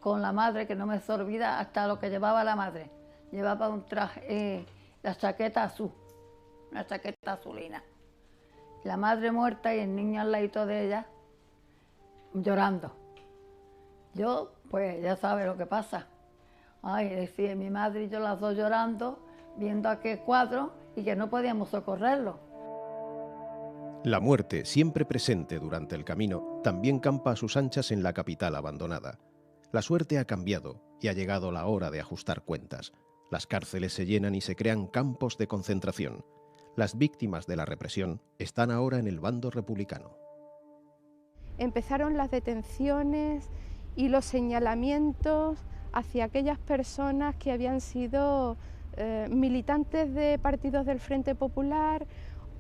con la madre, que no me se olvida hasta lo que llevaba la madre. Llevaba un traje, la chaqueta azul, una chaqueta azulina. La madre muerta y el niño al ladito de ella, llorando. Yo, pues ya sabe lo que pasa. Ay, decía mi madre y yo las dos llorando, viendo aquel cuadro y que no podíamos socorrerlo. La muerte, siempre presente durante el camino, también campa a sus anchas en la capital abandonada. La suerte ha cambiado y ha llegado la hora de ajustar cuentas. Las cárceles se llenan y se crean campos de concentración. Las víctimas de la represión están ahora en el bando republicano. Empezaron las detenciones y los señalamientos hacia aquellas personas que habían sido militantes de partidos del Frente Popular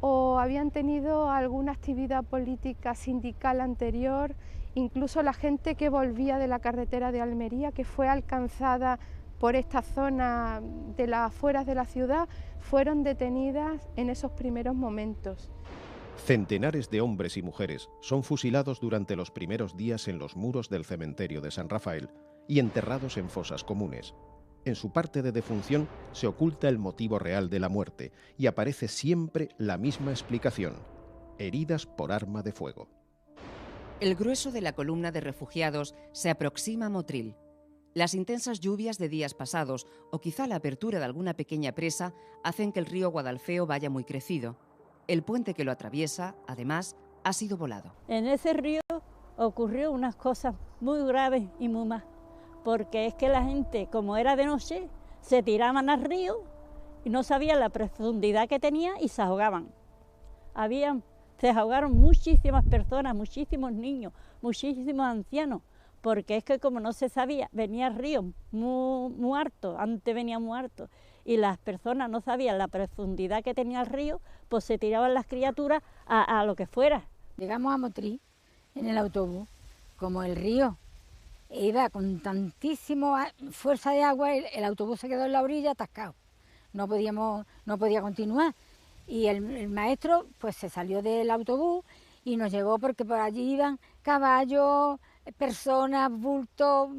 o habían tenido alguna actividad política sindical anterior. Incluso la gente que volvía de la carretera de Almería, que fue alcanzada por esta zona de las afueras de la ciudad, fueron detenidas en esos primeros momentos. Centenares de hombres y mujeres son fusilados durante los primeros días en los muros del cementerio de San Rafael y enterrados en fosas comunes. En su parte de defunción se oculta el motivo real de la muerte y aparece siempre la misma explicación: heridas por arma de fuego. El grueso de la columna de refugiados se aproxima a Motril. Las intensas lluvias de días pasados, o quizá la apertura de alguna pequeña presa, hacen que el río Guadalfeo vaya muy crecido. El puente que lo atraviesa, además, ha sido volado. En ese río ocurrió unas cosas muy graves y muy más, porque es que la gente, como era de noche, se tiraban al río y no sabían la profundidad que tenía y se ahogaban. Se ahogaron muchísimas personas, muchísimos niños, muchísimos ancianos, porque es que como no se sabía, venía el río muy alto, antes venía muy alto, y las personas no sabían la profundidad que tenía el río, pues se tiraban las criaturas a lo que fuera, Llegamos a Motril en el autobús, como el río iba con tantísima fuerza de agua, el autobús se quedó en la orilla atascado, no podía continuar. Y el maestro pues se salió del autobús y nos llevó porque por allí iban caballos, personas, bultos,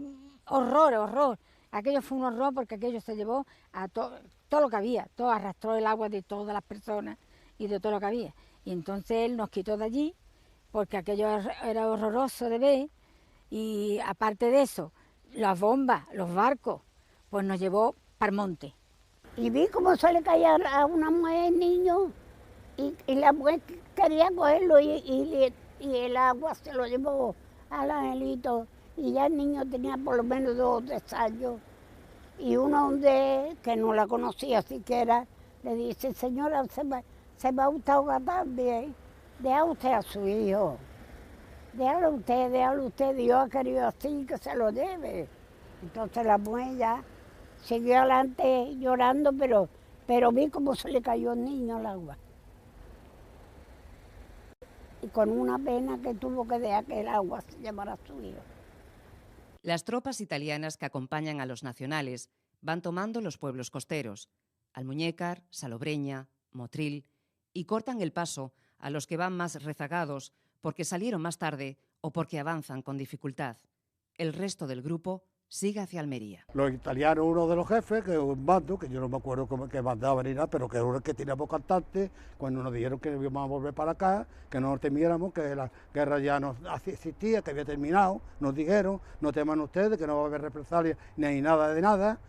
horror. Aquello fue un horror porque aquello se llevó a todo lo que había, todo arrastró el agua de todas las personas y de todo lo que había. Y entonces él nos quitó de allí porque aquello era horroroso de ver y aparte de eso, las bombas, los barcos, pues nos llevó para el monte. Y vi cómo se le caía a una mujer niño y la mujer quería cogerlo y el agua se lo llevó al angelito y ya el niño tenía por lo menos 2 o 3 años y uno que no la conocía siquiera le dice, señora, se va usted a ahogar también, deja usted a su hijo, déjalo usted, Dios ha querido así que se lo lleve. Entonces la mujer ya siguió adelante llorando, pero vi cómo se le cayó el niño al agua. Y con una pena que tuvo que dejar que el agua se llevara a su hijo. Las tropas italianas que acompañan a los nacionales van tomando los pueblos costeros, Almuñécar, Salobreña, Motril, y cortan el paso a los que van más rezagados porque salieron más tarde o porque avanzan con dificultad. El resto del grupo sigue hacia Almería. Los italianos, uno de los jefes, que es un mando, que yo no me acuerdo cómo que mandaba ni nada, pero que era el que teníamos cantante, cuando nos dijeron que íbamos a volver para acá, que no nos temiéramos, que la guerra ya no existía, que había terminado, nos dijeron, no teman ustedes, que no va a haber represalias ni nada de nada,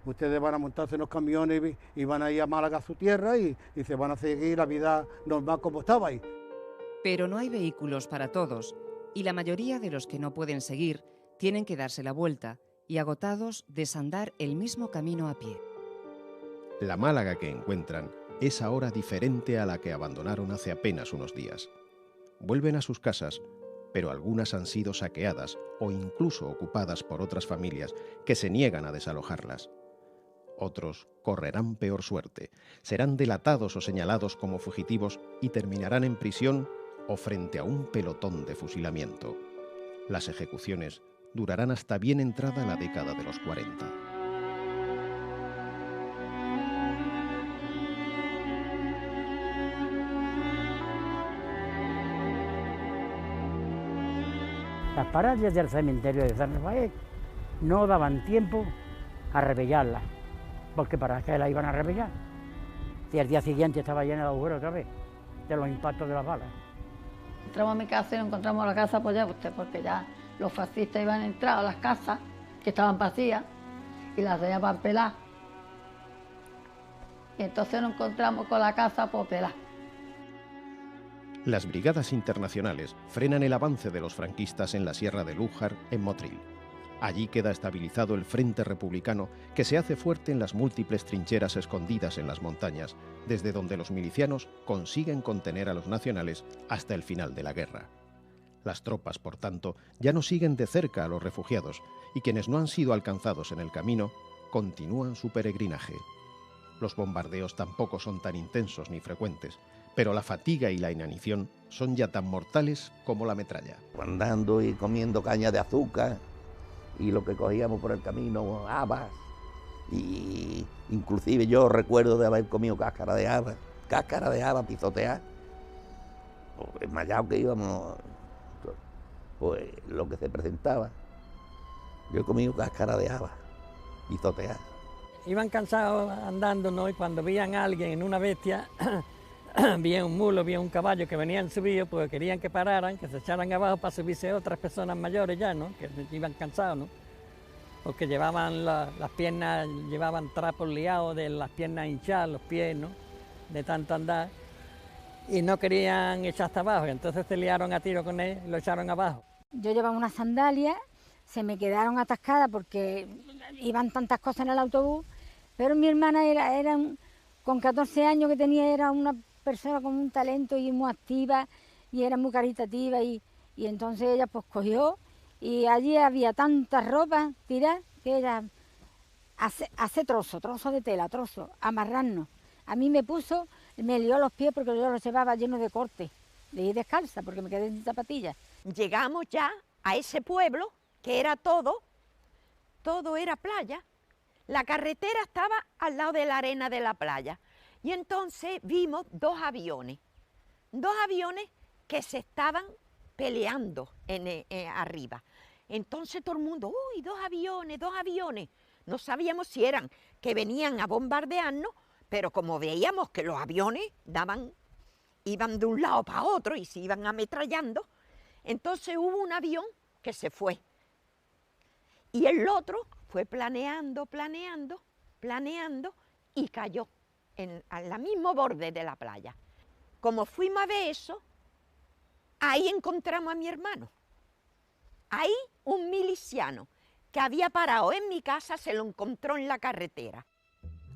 ustedes van a montarse en los camiones y van a ir a Málaga, a su tierra, y se van a seguir la vida normal como estaba ahí. Pero no hay vehículos para todos, y la mayoría de los que no pueden seguir tienen que darse la vuelta y, agotados, desandar el mismo camino a pie. La Málaga que encuentran es ahora diferente a la que abandonaron hace apenas unos días. Vuelven a sus casas, pero algunas han sido saqueadas o incluso ocupadas por otras familias que se niegan a desalojarlas. Otros correrán peor suerte, serán delatados o señalados como fugitivos y terminarán en prisión o frente a un pelotón de fusilamiento. Las ejecuciones durarán hasta bien entrada la década de los 40. Las paredes del cementerio de San Rafael no daban tiempo a rebellarlas, porque para qué la iban a rebellar, si el día siguiente estaba llena de agujeros otra vez, de los impactos de las balas. Entramos a mi casa y no encontramos la casa apoyada porque ya los fascistas iban a entrar a las casas que estaban vacías y las dejaban pelar. Y entonces nos encontramos con la casa por pelar. Las brigadas internacionales frenan el avance de los franquistas en la Sierra de Lújar, en Motril. Allí queda estabilizado el frente republicano que se hace fuerte en las múltiples trincheras escondidas en las montañas, desde donde los milicianos consiguen contener a los nacionales hasta el final de la guerra. Las tropas, por tanto, ya no siguen de cerca a los refugiados y quienes no han sido alcanzados en el camino continúan su peregrinaje. Los bombardeos tampoco son tan intensos ni frecuentes, pero la fatiga y la inanición son ya tan mortales como la metralla. Andando y comiendo caña de azúcar y lo que cogíamos por el camino, habas, y inclusive yo recuerdo de haber comido cáscara de haba pisoteada, desmayado que íbamos, pues lo que se presentaba. Yo he comido cáscara de haba pisoteada. Iban cansados andando, ¿no? Y cuando veían a alguien en una bestia, veían un mulo, veían un caballo que venían subidos, pues querían que pararan, que se echaran abajo para subirse otras personas mayores ya, ¿no? Que iban cansados, ¿no? Porque llevaban las piernas, llevaban trapos liados de las piernas hinchadas, los pies, ¿no? De tanto andar. Y no querían echar hasta abajo, entonces se liaron a tiro con él y lo echaron abajo. Yo llevaba unas sandalias, se me quedaron atascadas porque iban tantas cosas en el autobús, pero mi hermana con 14 años que tenía, era una persona con un talento y muy activa y era muy caritativa y entonces ella pues cogió y allí había tantas ropas tiradas que era hacer trozo de tela, amarrarnos. A mí me lió los pies porque yo los llevaba llenos de cortes de ir descalza porque me quedé sin zapatillas. Llegamos ya a ese pueblo que era todo era playa. La carretera estaba al lado de la arena de la playa. Y entonces vimos dos aviones que se estaban peleando arriba. Entonces todo el mundo, uy, dos aviones. No sabíamos si eran que venían a bombardearnos, pero como veíamos que los aviones iban de un lado para otro y se iban ametrallando, entonces hubo un avión que se fue. Y el otro fue planeando y cayó al mismo borde de la playa. Como fuimos a ver eso, ahí encontramos a mi hermano. Ahí un miliciano que había parado en mi casa se lo encontró en la carretera.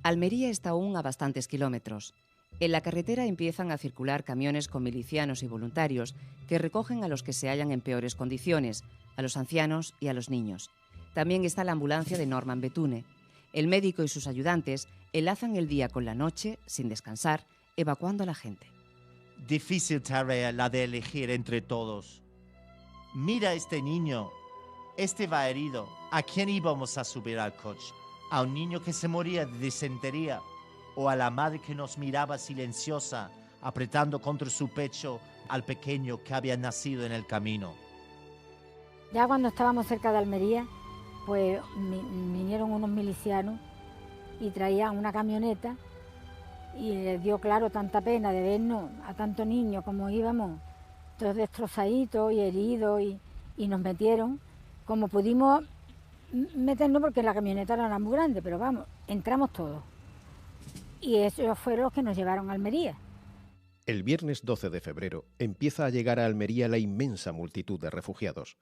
Almería está aún a bastantes kilómetros. En la carretera empiezan a circular camiones con milicianos y voluntarios que recogen a los que se hallan en peores condiciones, a los ancianos y a los niños. También está la ambulancia de Norman Betune. El médico y sus ayudantes enlazan el día con la noche, sin descansar, evacuando a la gente. Difícil tarea la de elegir entre todos. Mira a este niño. Este va herido. ¿A quién íbamos a subir al coche? ¿A un niño que se moría de disentería? ¿O a la madre que nos miraba silenciosa, apretando contra su pecho al pequeño que había nacido en el camino? Ya cuando estábamos cerca de Almería, pues vinieron unos milicianos y traían una camioneta y les dio, claro, tanta pena de vernos a tantos niños como íbamos, todos destrozaditos y heridos, y nos metieron como pudimos meternos, porque la camioneta no era muy grande, pero vamos, entramos todos. Y esos fueron los que nos llevaron a Almería. El viernes 12 de febrero empieza a llegar a Almería la inmensa multitud de refugiados.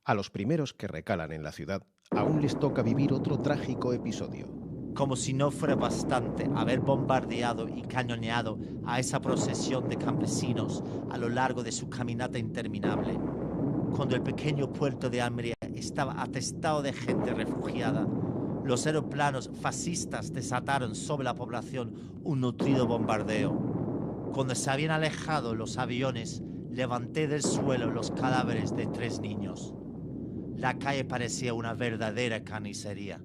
A los primeros que recalan en la ciudad aún les toca vivir otro trágico episodio. Como si no fuera bastante haber bombardeado y cañoneado a esa procesión de campesinos a lo largo de su caminata interminable. Cuando el pequeño puerto de Almería estaba atestado de gente refugiada, los aeroplanos fascistas desataron sobre la población un nutrido bombardeo. Cuando se habían alejado los aviones, levanté del suelo los cadáveres de 3 niños. La calle parecía una verdadera carnicería.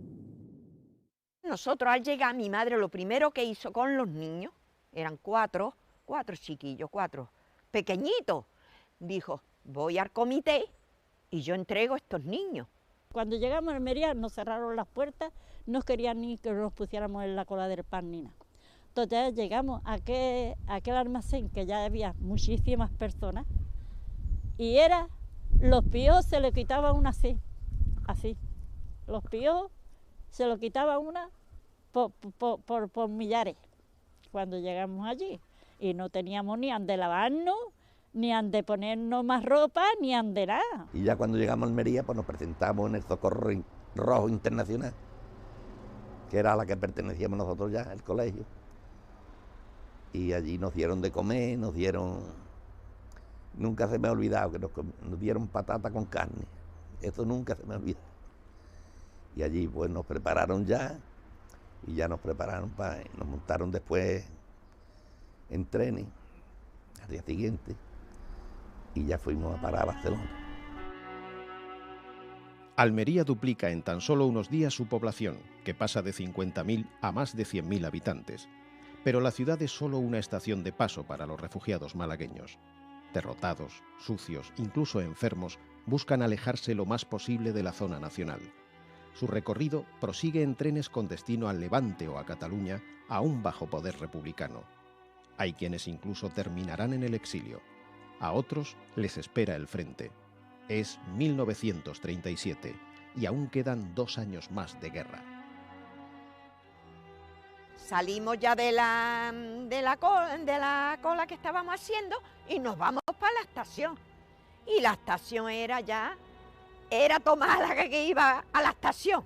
Nosotros al llegar, mi madre lo primero que hizo con los niños, eran cuatro chiquillos, 4 pequeñitos, dijo, voy al comité y yo entrego a estos niños. Cuando llegamos a Almería nos cerraron las puertas, no querían ni que nos pusiéramos en la cola del pan ni nada. Entonces llegamos a aquel almacén que ya había muchísimas personas y los piojos se le quitaba una así. Los piojos se lo quitaba una por millares cuando llegamos allí. Y no teníamos ni ande lavarnos, ni ande ponernos más ropa, ni ande nada. Y ya cuando llegamos a Almería, pues nos presentamos en el Socorro Rojo Internacional, que era a la que pertenecíamos nosotros ya, el colegio. Y allí nos dieron de comer, nunca se me ha olvidado que nos dieron patata con carne. Eso nunca se me ha olvidado. Y allí pues nos prepararon ya, y ya nos montaron después en trenes al día siguiente, y ya fuimos a parar a Barcelona. Almería duplica en tan solo unos días su población, que pasa de 50.000 a más de 100.000 habitantes. Pero la ciudad es solo una estación de paso para los refugiados malagueños. Derrotados, sucios, incluso enfermos, buscan alejarse lo más posible de la zona nacional. Su recorrido prosigue en trenes con destino al Levante o a Cataluña, aún bajo poder republicano. Hay quienes incluso terminarán en el exilio. A otros les espera el frente. Es 1937 y aún quedan 2 años más de guerra. Salimos ya de la cola que estábamos haciendo y nos vamos para la estación. Y la estación era tomada que iba a la estación,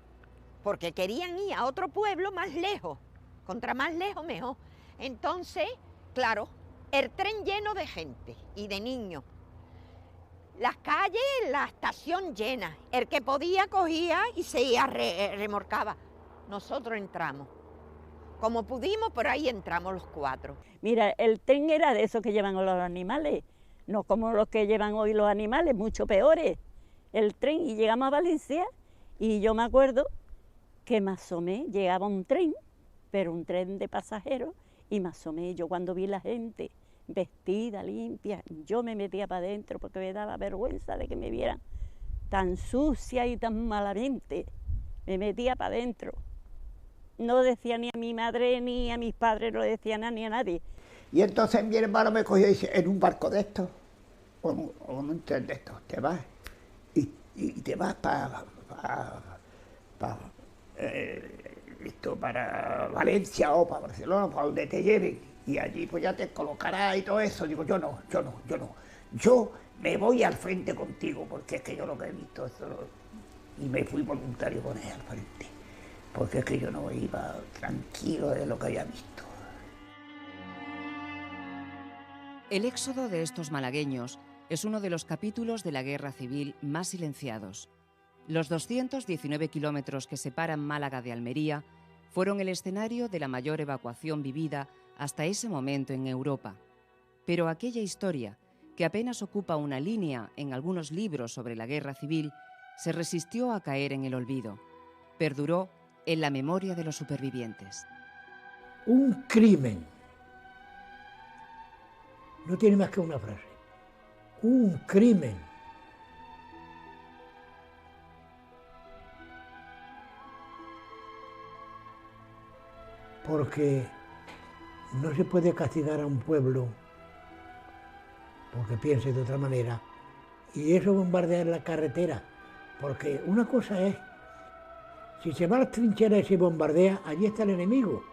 porque querían ir a otro pueblo más lejos, contra más lejos mejor. Entonces, claro, el tren lleno de gente y de niños. Las calles, la estación llena. El que podía cogía y se iba, remorcaba. Nosotros entramos. Como pudimos, por ahí entramos los 4. Mira, el tren era de esos que llevan a los animales, no como los que llevan hoy los animales, mucho peores. El tren, y llegamos a Valencia, y yo me acuerdo que me asomé, llegaba un tren, pero un tren de pasajeros, y me asomé. Yo cuando vi la gente vestida, limpia, yo me metía para adentro porque me daba vergüenza de que me vieran tan sucia y tan malamente. Me metía para adentro. No decía ni a mi madre ni a mis padres, no decía nada ni a nadie. Y entonces mi hermano me cogió y dice, en un barco de estos, o en un tren de estos, te vas y te vas para Valencia o para Barcelona, para donde te lleven, y allí pues ya te colocarás y todo eso. Digo, yo no. Yo me voy al frente contigo, porque es que yo lo que he visto, y me fui voluntario con él al frente, porque es que yo no iba tranquilo de lo que había visto. El éxodo de estos malagueños es uno de los capítulos de la guerra civil más silenciados. Los 219 kilómetros que separan Málaga de Almería fueron el escenario de la mayor evacuación vivida hasta ese momento en Europa. Pero aquella historia, que apenas ocupa una línea en algunos libros sobre la guerra civil, se resistió a caer en el olvido. Perduró en la memoria de los supervivientes. Un crimen. No tiene más que una frase. Un crimen. Porque no se puede castigar a un pueblo porque piense de otra manera, y eso bombardear la carretera, porque una cosa es, si se va a las trincheras y se bombardea, allí está el enemigo,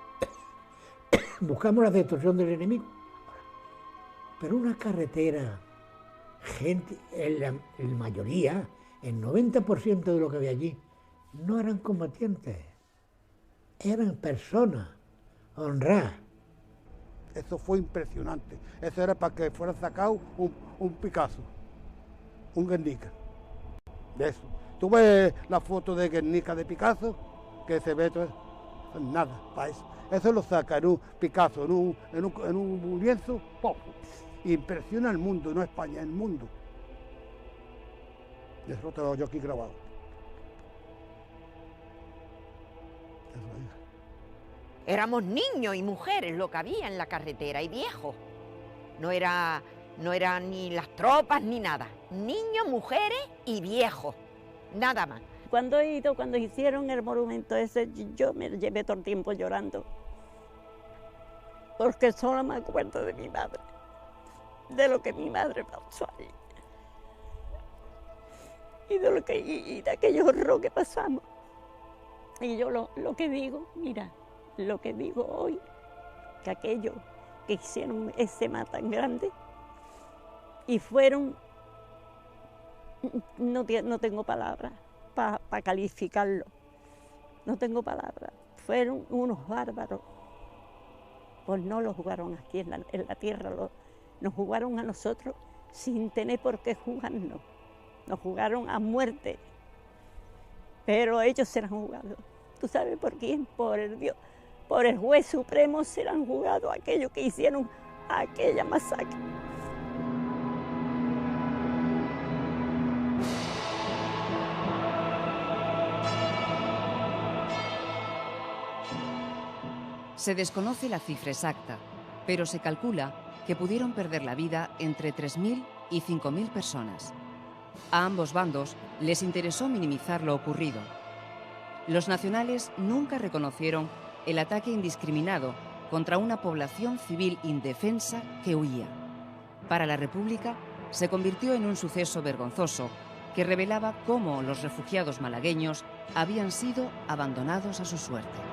buscamos la destrucción del enemigo, pero una carretera, gente, en mayoría, el 90% de lo que había allí, no eran combatientes, eran personas honradas. Eso fue impresionante. Eso era para que fuera sacado un Picasso, un Guernica. De eso. Tú ves la foto de Guernica de Picasso, que se ve todo, nada para eso. Eso lo saca en un Picasso, en un lienzo, ¡pum! Impresiona al mundo, no España, el mundo. Y eso lo tengo yo aquí grabado. Eso es. Éramos niños y mujeres lo que había en la carretera, y viejos. No eran ni las tropas ni nada. Niños, mujeres y viejos, nada más. Cuando hicieron el monumento ese, yo me llevé todo el tiempo llorando. Porque solo me acuerdo de mi madre, de lo que mi madre pasó ahí. Y de aquellos horror que pasamos. Y yo lo que digo, mira, lo que digo hoy, que aquellos que hicieron ese mar tan grande y fueron, no tengo palabras para calificarlo, no tengo palabras, fueron unos bárbaros, pues no lo jugaron aquí en la tierra, nos jugaron a nosotros sin tener por qué jugarnos, nos jugaron a muerte, pero ellos se la han jugado. ¿Tú sabes por quién? Por el Dios. Por el juez supremo se la han jugado aquellos que hicieron aquella masacre. Se desconoce la cifra exacta, pero se calcula que pudieron perder la vida entre 3.000 y 5.000 personas. A ambos bandos les interesó minimizar lo ocurrido. Los nacionales nunca reconocieron el ataque indiscriminado contra una población civil indefensa que huía. Para la República se convirtió en un suceso vergonzoso que revelaba cómo los refugiados malagueños habían sido abandonados a su suerte.